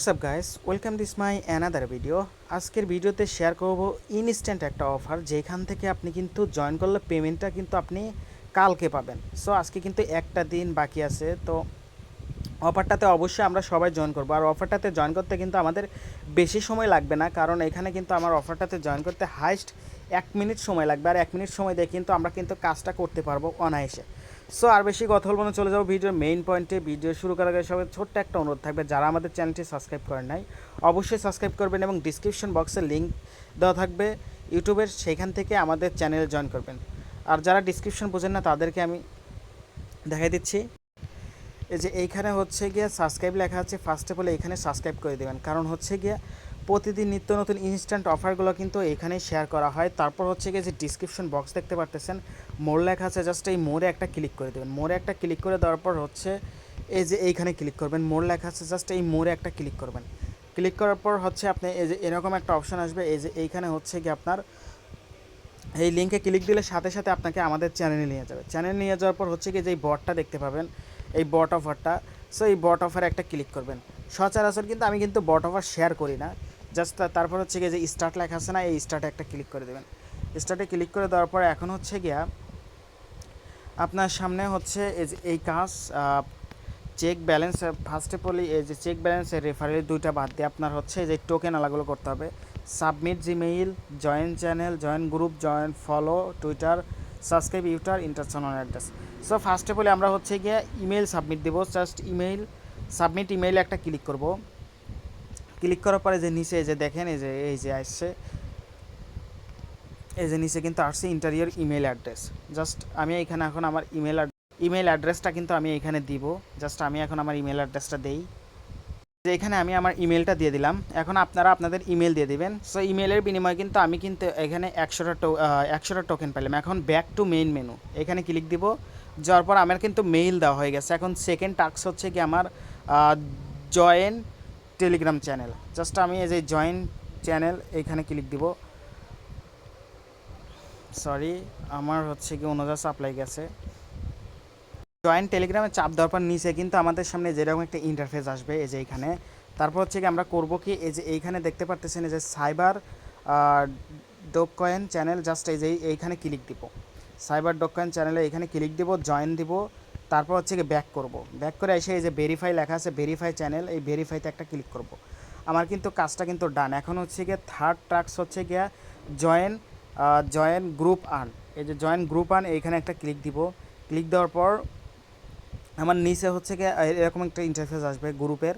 WhatsApp guys, welcome this my another video. আজকের ভিডিওতে share করব ইনস্ট্যান্ট একটা অফার, যেখান থেকে আপনি কিন্তু জয়েন করলে পেমেন্টটা কিন্তু আপনি কালকে পাবেন। সো আজকে কিন্তু একটা দিন বাকি আছে, তো অফারটাতে অবশ্যই আমরা সবাই জয়েন করবো। আর অফারটাতে জয়েন করতে কিন্তু আমাদের বেশি সময় লাগবে না, কারণ এখানে কিন্তু আমার অফারটাতে জয়েন করতে হাইস্ট 1 মিনিট সময় লাগবে। আর 1 মিনিট সময় দিয়ে কিন্তু আমরা কিন্তু কাজটা করতে পারবো অনায়াসে। সো আর বেশি কথা বলবো না, চলে যাবো ভিডিওর মেইন পয়েন্টে। ভিডিও শুরু করার আগে সবাই ছোট্ট একটা অনুরোধ থাকবে, যারা আমাদের চ্যানেলটি সাবস্ক্রাইব করেন নাই অবশ্যই সাবস্ক্রাইব করবেন, এবং ডিসক্রিপশন বক্সে লিঙ্ক দেওয়া থাকবে ইউটিউবের, সেইখান থেকে আমাদের চ্যানেলে জয়েন করবেন। আর যারা ডিসক্রিপশন বোঝেন না তাদেরকে আমি দেখাই দিচ্ছি। এই যে এইখানে হচ্ছে গিয়ে সাবস্ক্রাইব লেখা আছে, ফার্স্ট অফ অল এইখানে সাবস্ক্রাইব করে দেবেন, কারণ হচ্ছে গিয়ে প্রতিদিন নিত্য নতুন ইনস্ট্যান্ট অফারগুলো কিন্তু এইখানে শেয়ার করা হয়। তারপর হচ্ছে গিয়ে যে ডিসক্রিপশন বক্স দেখতে পারতেছেন, মোর লেখা আছে, জাস্ট এই মোড়ে একটা ক্লিক করে দেবেন। মোড়ে একটা ক্লিক করে দেওয়ার পর হচ্ছে এই যে এইখানে ক্লিক করবেন, মোর লেখা আছে, জাস্ট এই মোড়ে একটা ক্লিক করবেন। ক্লিক করার পর হচ্ছে আপনি এই যে এরকম একটা অপশন আসবে, এই যে এইখানে হচ্ছে গিয়ে আপনার এই লিঙ্কে ক্লিক দিলে সাথে সাথে আপনাকে আমাদের চ্যানেলে নিয়ে যাবে। চ্যানেল নিয়ে যাওয়ার পর হচ্ছে কি যে এই বটটা দেখতে পাবেন, এই বট অফারটা। সো এই বট অফারে একটা ক্লিক করবেন। সচরাচর কিন্তু আমি কিন্তু বট অফার শেয়ার করি না, জাস্ট তারপর হচ্ছে গিয়ে যে স্টার্ট লেখা আছে না, এই স্টার্টে একটা ক্লিক করে দেবেন। স্টার্টে ক্লিক করে দেওয়ার পর এখন হচ্ছে গিয়া আপনার সামনে হচ্ছে এই যে এই কাজ চেক ব্যালেন্স, ফার্স্টে বলি এই যে চেক ব্যালেন্সের রেফারেল দুইটা বাদ দিয়ে আপনার হচ্ছে যে টোকেন আলাগুলো করতে হবে। Submit Gmail, join channel, join group, join follow Twitter, subscribe ইউটার, ইন্টারন্যাশনাল অ্যাড্রেস। সো ফার্স্টে বলে আমরা হচ্ছে গিয়ে ইমেল সাবমিট দেবো। জাস্ট ইমেইল সাবমিট, ইমেইলে একটা ক্লিক করব। ক্লিক করার পরে যে নিচে এই যে দেখেন এই যে আসছে, এই যে নিচে কিন্তু আসছে ইন্টারিয়র ইমেল অ্যাড্রেস। জাস্ট আমি এখানে এখন আমার ইমেল অ্যাড্রেসটা কিন্তু আমি এখানে দিব। জাস্ট আমি এখন আমার ইমেল অ্যাড্রেসটা দেই, যে এখানে আমি আমার ইমেলটা দিয়ে দিলাম। এখন আপনারা আপনাদের ইমেল দিয়ে দিবেন। সো ইমেলের বিনিময়ে কিন্তু আমি কিন্তু এখানে 100টা টোকেন পেলাম। এখন ব্যাক টু মেইন মেনু এখানে ক্লিক দিব। যাওয়ার পর আমার কিন্তু মেইল দেওয়া হয়ে গেছে। এখন সেকেন্ড টাস্ক হচ্ছে কি আমার জয়েন টেলিগ্রাম চ্যানেল। জাস্ট আমি এই যে জয়েন চ্যানেল এইখানে ক্লিক দিব। সরি, আমার হচ্ছে কি অন্য সাপ্লাই গেছে। জয়েন টেলিগ্রামে চাপ দেওয়ার পর নিচে কিন্তু আমাদের সামনে যেরকম একটা ইন্টারফেস আসবে, এই যে এইখানে। তারপর হচ্ছে কি আমরা করবো কি, এই যে এইখানে দেখতে পারতেছেন এই যে cyber dog coin channel, just এই যে এইখানে ক্লিক দিব। সাইবার ডগ কয়েন চ্যানেলে এইখানে ক্লিক দিব, জয়েন দিব। তারপর হচ্ছে কি ব্যাক করব। ব্যাক করে এসে এই যে ভেরিফাই লেখা আছে, ভেরিফাই চ্যানেল, এই ভেরিফাইতে একটা ক্লিক করব। আমার কিন্তু কাজটা কিন্তু ডান। এখন হচ্ছে গিয়ে থার্ড টাস্ক হচ্ছে গিয়া জয়েন জয়েন গ্রুপ আর্ন। এই যে জয়েন গ্রুপ আর্ন এইখানে একটা ক্লিক দিব। ক্লিক দেওয়ার পর আমার নিচে হচ্ছে গিয়ে এরকম একটা ইন্টারফেস আসবে, গ্রুপের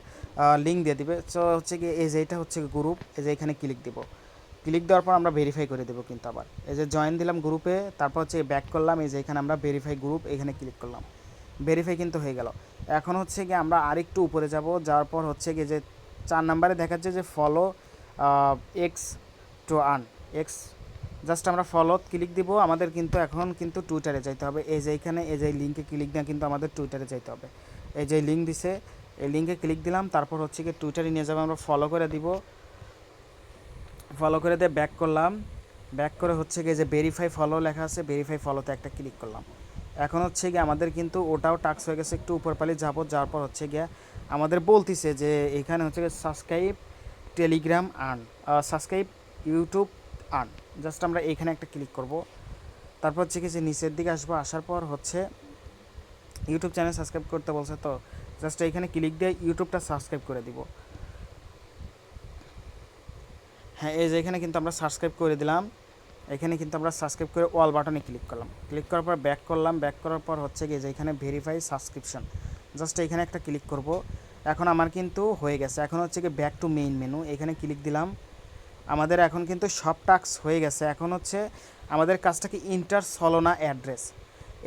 লিঙ্ক দিয়ে দিবে। সো হচ্ছে গিয়ে এই যে এটা হচ্ছে গ্রুপ, এই যে এখানে ক্লিক দিব। ক্লিক দেওয়ার পর আমরা ভেরিফাই করে দেবো কিন্তু আবার। এই যে জয়েন দিলাম গ্রুপে, তারপর হচ্ছে ব্যাক করলাম, এই যে এখানে আমরা ভেরিফাই গ্রুপ এখানে ক্লিক করলাম। ভেরিফাই কিন্তু হয়ে গেল। এখন হচ্ছে গিয়ে আমরা আরেকটু উপরে যাব, যাওয়ার পর হচ্ছে গিয়ে যে 4 নাম্বারে দেখাচ্ছে যে follow x to earn x. Just আমরা ফলো ক্লিক দিব। আমাদের কিন্তু এখন কিন্তু টুইটারে যাইতে হবে। এই যে এইখানে এই যে লিঙ্কে ক্লিক দিয়ে কিন্তু আমাদের টুইটারে যাইতে হবে। এই যে লিঙ্ক দিছে, এই লিঙ্কে ক্লিক দিলাম। তারপর হচ্ছে কি টুইটারে নিয়ে যাবে, আমরা ফলো করে দিব। ফলো করে দিয়ে ব্যাক করলাম। ব্যাক করে হচ্ছে গিয়ে যে ভেরিফাই ফলো লেখা আছে, ভেরিফাই ফলোতে একটা ক্লিক করলাম। এখন হচ্ছে গিয়ে আমাদের কিন্তু ওটাও টাস্ক হয়ে গেছে। একটু উপর পালি যাবো, যাওয়ার পর হচ্ছে গিয়ে আমাদের বলতিছে যে এখানে হচ্ছে গিয়ে subscribe Telegram earn, subscribe YouTube earn. Just আমরা এইখানে একটা ক্লিক করব। তারপর হচ্ছে কি যে নিচের দিকে আসবো, আসার পর হচ্ছে ইউটিউব চ্যানেল সাবস্ক্রাইব করতে বলছে, তো জাস্ট এইখানে ক্লিক দিয়ে ইউটিউবটা সাবস্ক্রাইব করে দিব। হ্যাঁ, এই যে এখানে কিন্তু আমরা সাবস্ক্রাইব করে দিলাম। এখানে কিন্তু আমরা সাবস্ক্রাইব করে অল বাটনে ক্লিক করলাম। ক্লিক করার পর ব্যাক করলাম। ব্যাক করার পর হচ্ছে কি যে এখানে ভেরিফাই সাবস্ক্রিপশন, জাস্ট এখানে একটা ক্লিক করব। এখন আমার কিন্তু হয়ে গেছে। এখন হচ্ছে কি ব্যাক টু মেইন মেনু, এখানে ক্লিক দিলাম। আমাদের এখন কিন্তু সব টাস্ক হয়ে গেছে। এখন হচ্ছে আমাদের কাজটা কি ইন্টার সলোনা অ্যাড্রেস।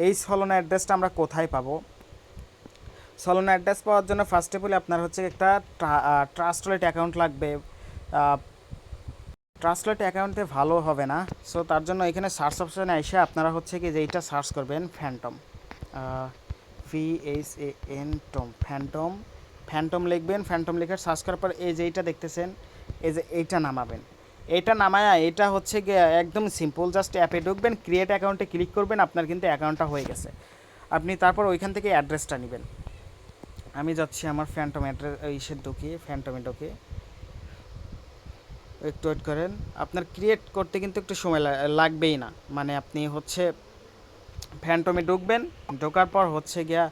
এই সলোনা অ্যাড্রেসটা আমরা কোথায় পাবো? সলোনা অ্যাড্রেস পাওয়ার জন্য ফার্স্ট অফ অল আপনার হচ্ছে একটা ট্রাস্টলেট অ্যাকাউন্ট লাগবে। ট্রান্সলেট অ্যাকাউন্টে ভালো হবে না। সো তার জন্য এখানে সার্চ অপশানে এসে আপনারা হচ্ছে কি যে এইটা সার্চ করবেন, ফ্যান্টম, FANTOM ফ্যান্টম। ফ্যান্টম লিখবেন। ফ্যান্টম লিখে সার্চ করার পর এই যে এইটা দেখতেছেন, এই যে এইটা নামাবেন। এইটা নামায়া এটা হচ্ছে গিয়ে একদম সিম্পল, জাস্ট অ্যাপে ঢুকবেন, ক্রিয়েট অ্যাকাউন্টে ক্লিক করবেন, আপনার কিন্তু অ্যাকাউন্টটা হয়ে গেছে। আপনি তারপর ওইখান থেকে অ্যাড্রেসটা নেবেন। আমি যাচ্ছি আমার ফ্যান্টম অ্যাড্রেস ইসের ঢুকিয়ে ফ্যান্টমে ঢুকে একটু ওয়েট করেন। আপনার ক্রিয়েট করতে কিন্তু একটু সময় লাগবেই না, মানে আপনি হচ্ছে ফ্যান্টমে ঢুকবেন, ঢোকার পর হচ্ছে গিয়া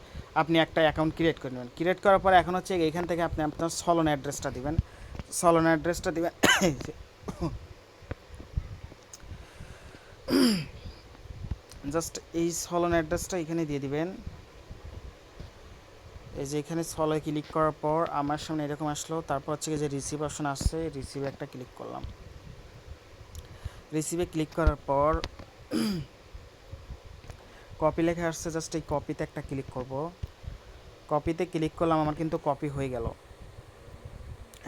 আপনি একটা অ্যাকাউন্ট ক্রিয়েট করে নেবেন। ক্রিয়েট করার পর এখন হচ্ছে এখান থেকে আপনি আপনার সলন অ্যাড্রেসটা দিবেন, সলন অ্যাড্রেসটা দিবেন জাস্ট এই সলন অ্যাড্রেসটা এখানে দিয়ে দিবেন। এই যে এখানে সলে ক্লিক করার পর আমার সামনে এরকম আসলো, তারপর হচ্ছে যে রিসিভ অপশন আসছে, রিসিভে একটা ক্লিক করলাম। রিসিভে ক্লিক করার পর কপি লেখা আসছে, জাস্ট এই কপিতে একটা ক্লিক করব। কপিতে ক্লিক করলাম, আমার কিন্তু কপি হয়ে গেল।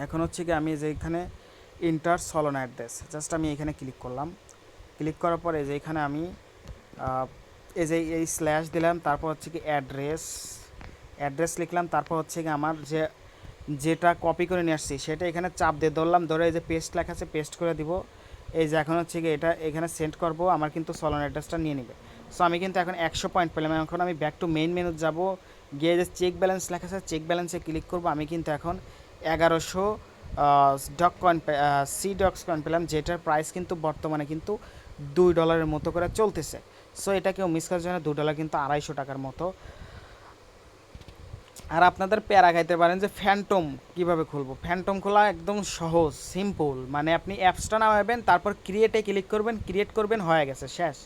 এখন হচ্ছে কি আমি যে এখানে ইন্টার সলন অ্যাড্রেস, জাস্ট আমি এখানে ক্লিক করলাম। ক্লিক করার পরে যে এখানে আমি এই যে এই স্ল্যাশ দিলাম, তারপর হচ্ছে কি অ্যাড্রেস, অ্যাড্রেস লিখলাম, তারপর হচ্ছে কি আমার যেটা কপি করে নিয়ে আসছি সেটা এখানে চাপ দিয়ে ধরলাম, ধরে এই যে পেস্ট লেখা আছে পেস্ট করে দিব। এই যে এখন হচ্ছে কি এটা এখানে সেন্ড করব, আমার কিন্তু সলন অ্যাড্রেসটা নিয়ে নেবে। সো আমি কিন্তু এখন 100 পয়েন্ট পেলাম। এখন আমি ব্যাক টু মেইন মেনু যাব, গিয়ে যে চেক ব্যালেন্স লেখা আছে চেক ব্যালেন্সে ক্লিক করব। আমি কিন্তু এখন 1100 ডক কয়েন সি ডক্স কয়েন পেলাম, যেটার প্রাইস কিন্তু বর্তমানে কিন্তু $2 মতো করে চলতেছে। সো এটা কেউ মিস করার জন্য $2 কিন্তু 250 টাকার মতো। আর আপনাদের প্যারা খাইতে পারেন যে ফ্যান্টম কীভাবে খুলবো। ফ্যান্টম খোলা একদম সহজ সিম্পল, মানে আপনি অ্যাপসটা নামাবেন, তারপর ক্রিয়েটে ক্লিক করবেন, ক্রিয়েট করবেন, হয়ে গেছে শেষ।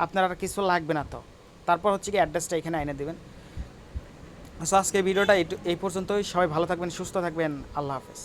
আপনার আর কিছু লাগবে না তো। তারপর হচ্ছে কি অ্যাড্রেসটা এখানে এনে দেবেন। সো আজকে ভিডিওটা এই পর্যন্তই। সবাই ভালো থাকবেন, সুস্থ থাকবেন, আল্লাহ হাফেজ।